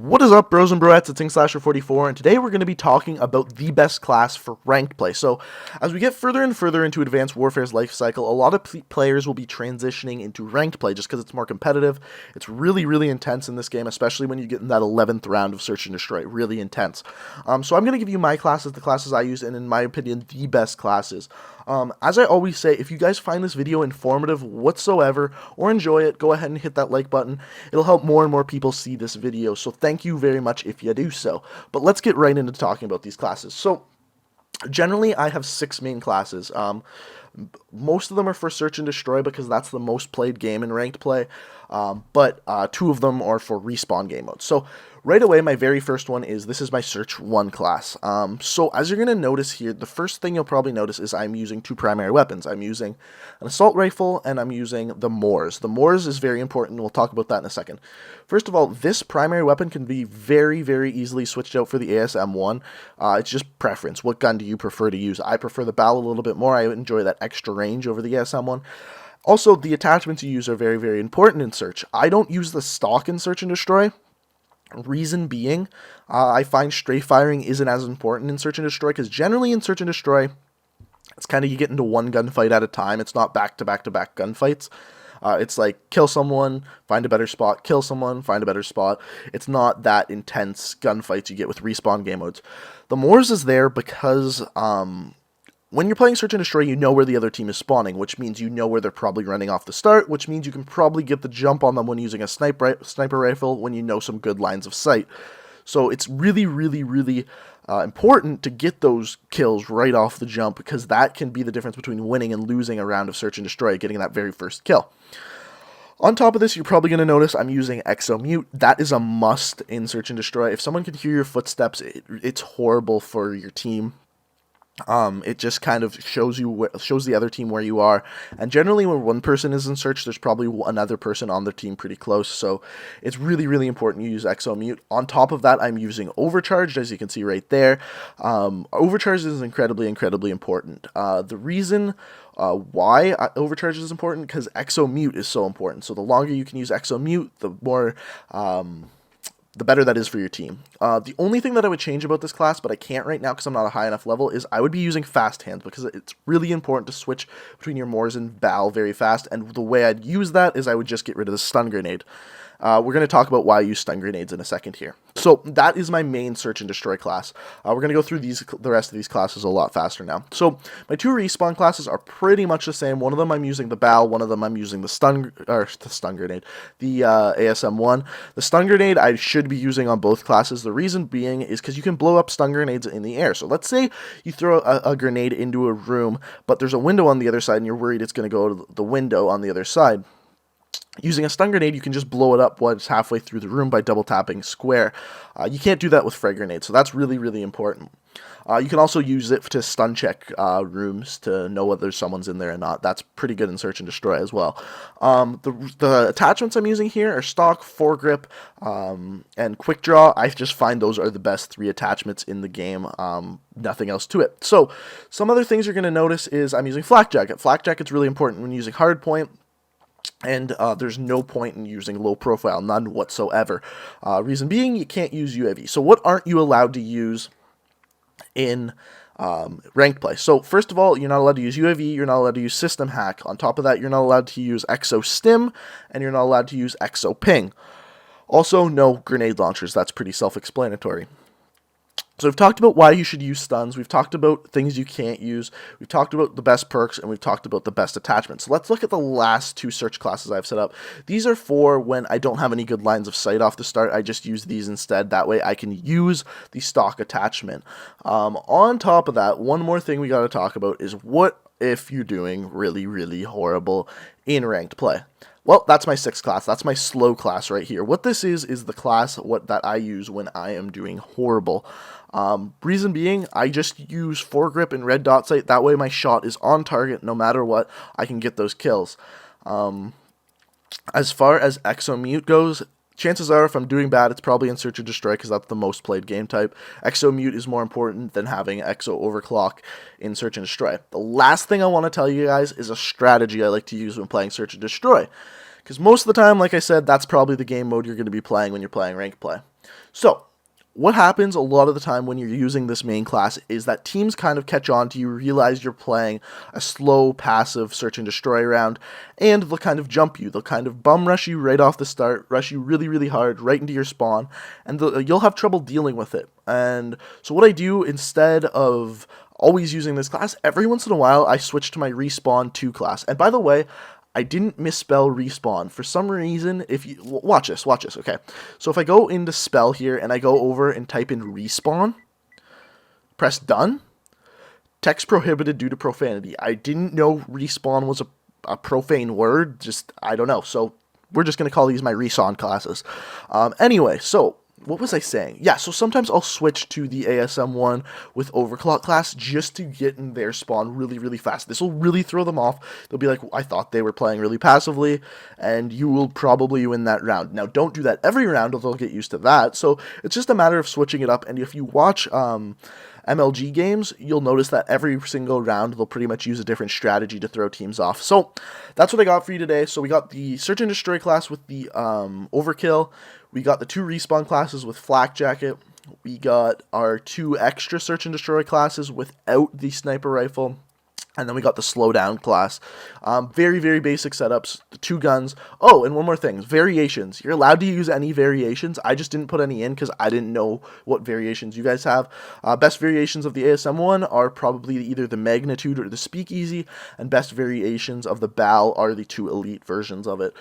What is up, bros and broettes? It's InkSlasher44, and today we're going to be talking about the best class for ranked play. So, as we get further and further into Advanced Warfare's life cycle, a lot of players will be transitioning into ranked play just because it's more competitive. It's really, really intense in this game, especially when you get in that 11th round of Search and Destroy. Really intense. So I'm going to give you my classes, the classes I use, and in my opinion, the best classes. As I always say, if you guys find this video informative whatsoever or enjoy it, go ahead and hit that like button. It'll help more and more people see this video, so thank you very much if you do so. But let's get right into talking about these classes. So, generally, I have 6 main classes. Most of them are for Search and Destroy because that's the most played game in ranked play, but 2 of them are for respawn game modes. So right away, my very first one is, this is my Search 1 class. So as you're going to notice here, the first thing you'll probably notice is I'm using 2 primary weapons. I'm using an assault rifle and I'm using the Moors. The Moors is very important, we'll talk about that in a second. First of all, this primary weapon can be very, very easily switched out for the ASM-1. It's just preference. What gun do you prefer to use? I prefer the BAL a little bit more. I enjoy that extra range over the ASM-1. Also, the attachments you use are very, very important in Search. I don't use the stock in Search and Destroy. Reason being, I find strafe firing isn't as important in Search and Destroy, because generally in Search and Destroy, it's kind of you get into one gunfight at a time. It's not back-to-back-to-back gunfights. It's like, kill someone, find a better spot, kill someone, find a better spot. It's not that intense gunfights you get with respawn game modes. The Moors is there because when you're playing Search and Destroy, you know where the other team is spawning, which means you know where they're probably running off the start, which means you can probably get the jump on them when using a sniper rifle when you know some good lines of sight. So it's really, really, really important to get those kills right off the jump, because that can be the difference between winning and losing a round of Search and Destroy, getting that very first kill. On top of this, you're probably going to notice I'm using Exo Mute. That is a must in Search and Destroy. If someone can hear your footsteps, it's horrible for your team. It just kind of shows the other team where you are, and generally when one person is in search, there's probably another person on their team pretty close, so it's really, really important you use Exo Mute. On top of that, I'm using Overcharged, as you can see right there. Overcharged is incredibly, incredibly important. The reason why Overcharged is important, because Exo Mute is so important. So the longer you can use Exo Mute, the more the better that is for your team. The only thing that I would change about this class, but I can't right now because I'm not a high enough level, is I would be using fast hands, because it's really important to switch between your Moors and BAL very fast, and the way I'd use that is I would just get rid of the stun grenade. We're going to talk about why I use stun grenades in a second here. So that is my main Search and Destroy class. We're going to go through the rest of these classes a lot faster now. So my 2 respawn classes are pretty much the same. One of them I'm using the BAL, one of them I'm using the stun grenade, the ASM-1. The stun grenade I should be using on both classes. The reason being is because you can blow up stun grenades in the air. So let's say you throw a grenade into a room, but there's a window on the other side and you're worried it's going to go to the window on the other side. Using a stun grenade, you can just blow it up once halfway through the room by double tapping square. You can't do that with frag grenades, so that's really, really important. You can also use it to stun check rooms to know whether someone's in there or not. That's pretty good in Search and Destroy as well. The attachments I'm using here are stock, foregrip, and quick draw. I just find those are the best 3 attachments in the game. Nothing else to it. So some other things you're going to notice is I'm using flak jacket. Flak jacket's really important when using hardpoint. And there's no point in using low profile, none whatsoever. Reason being, you can't use UAV. So what aren't you allowed to use in ranked play? So first of all, you're not allowed to use UAV, you're not allowed to use system hack. On top of that, you're not allowed to use Exo Stim, and you're not allowed to use Exo Ping. Also, no grenade launchers. That's pretty self-explanatory. So we've talked about why you should use stuns, we've talked about things you can't use, we've talked about the best perks, and we've talked about the best attachments. So let's look at the last 2 search classes I've set up. These are for when I don't have any good lines of sight off the start. I just use these instead. That way I can use the stock attachment. On top of that, one more thing we got to talk about is what if you're doing really, really horrible in ranked play. Well, that's my 6th class. That's my slow class right here. What this is the class that I use when I am doing horrible. Reason being, I just use foregrip and red dot sight. That way my shot is on target no matter what. I can get those kills. As far as Exo Mute goes, chances are if I'm doing bad, it's probably in Search and Destroy, because that's the most played game type. Exo Mute is more important than having Exo Overclock in Search and Destroy. The last thing I want to tell you guys is a strategy I like to use when playing Search and Destroy. Because most of the time, like I said, that's probably the game mode you're going to be playing when you're playing ranked play. So, what happens a lot of the time when you're using this main class is that teams kind of catch on to you, realize you're playing a slow, passive search and destroy round, and they'll kind of jump you. They'll kind of bum rush you right off the start, rush you really, really hard right into your spawn, and you'll have trouble dealing with it. And so what I do instead of always using this class, every once in a while I switch to my respawn 2 class. And by the way, I didn't misspell respawn. For some reason, if you watch this, okay. So if I go into spell here and I go over and type in respawn, press done, text prohibited due to profanity. I didn't know respawn was a profane word, just, I don't know. So we're just going to call these my respawn classes. Anyway, so what was I saying? Yeah, so sometimes I'll switch to the ASM one with Overclock class just to get in their spawn really, really fast. This will really throw them off. They'll be like, I thought they were playing really passively, and you will probably win that round. Now, don't do that every round, or they'll get used to that. So it's just a matter of switching it up, and if you watch MLG games, you'll notice that every single round they'll pretty much use a different strategy to throw teams off. So that's what I got for you today. So we got the Search and Destroy class with the Overkill. We got the 2 respawn classes with Flak Jacket. We got our 2 extra Search and Destroy classes without the Sniper Rifle. And then we got the slowdown class. Very, very basic setups. The 2 guns. Oh, and one more thing. Variations. You're allowed to use any variations. I just didn't put any in because I didn't know what variations you guys have. Best variations of the ASM one are probably either the Magnitude or the Speakeasy. And best variations of the Bal are the 2 elite versions of it.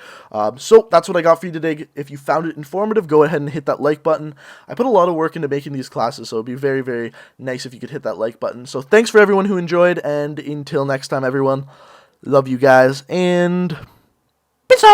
So that's what I got for you today. If you found it informative, go ahead and hit that like button. I put a lot of work into making these classes, so it would be very, very nice if you could hit that like button. So thanks for everyone who enjoyed, and until next time, everyone, love you guys, and peace out!